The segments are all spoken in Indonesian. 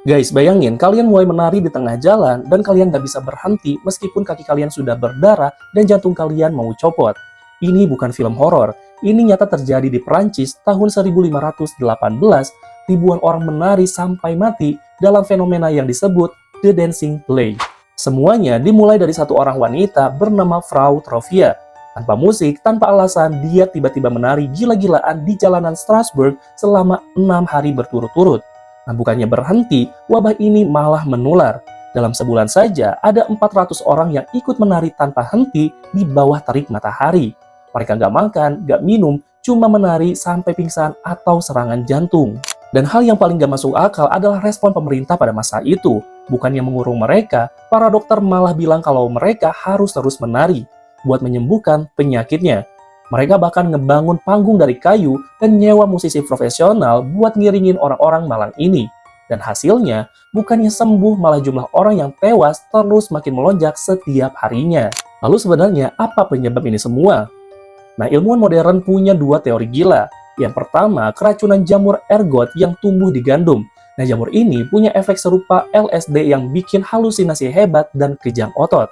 Guys, bayangin kalian mulai menari di tengah jalan dan kalian nggak bisa berhenti meskipun kaki kalian sudah berdarah dan jantung kalian mau copot. Ini bukan film horor, ini nyata terjadi di Perancis tahun 1518. Ribuan orang menari sampai mati dalam fenomena yang disebut The Dancing Plague. Semuanya dimulai dari satu orang wanita bernama Frau Trovia. Tanpa musik, tanpa alasan, dia tiba-tiba menari gila-gilaan di jalanan Strasbourg selama 6 hari berturut-turut. Nah, bukannya berhenti, wabah ini malah menular. Dalam sebulan saja, ada 400 orang yang ikut menari tanpa henti di bawah terik matahari. Mereka nggak makan, nggak minum, cuma menari sampai pingsan atau serangan jantung. Dan hal yang paling gak masuk akal adalah respon pemerintah pada masa itu. Bukannya mengurung mereka, para dokter malah bilang kalau mereka harus terus menari buat menyembuhkan penyakitnya. Mereka bahkan ngebangun panggung dari kayu dan nyewa musisi profesional buat ngiringin orang-orang malang ini. Dan hasilnya, bukannya sembuh, malah jumlah orang yang tewas terus makin melonjak setiap harinya. Lalu sebenarnya apa penyebab ini semua? Nah, ilmuwan modern punya dua teori gila. Yang pertama, keracunan jamur ergot yang tumbuh di gandum. Nah, jamur ini punya efek serupa LSD yang bikin halusinasi hebat dan kejang otot.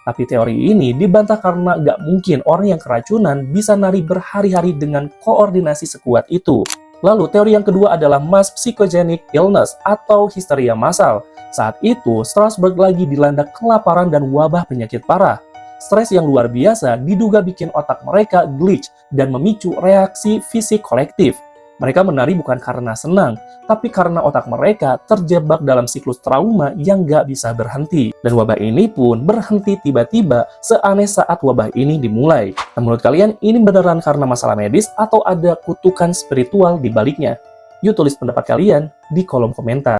Tapi teori ini dibantah karena nggak mungkin orang yang keracunan bisa nari berhari-hari dengan koordinasi sekuat itu. Lalu teori yang kedua adalah mass psychogenic illness atau histeria massal. Saat itu, Strasbourg lagi dilanda kelaparan dan wabah penyakit parah. Stres yang luar biasa diduga bikin otak mereka glitch dan memicu reaksi fisik kolektif. Mereka menari bukan karena senang, tapi karena otak mereka terjebak dalam siklus trauma yang gak bisa berhenti. Dan wabah ini pun berhenti tiba-tiba seaneh saat wabah ini dimulai. Nah, menurut kalian ini beneran karena masalah medis atau ada kutukan spiritual di baliknya? Yuk tulis pendapat kalian di kolom komentar.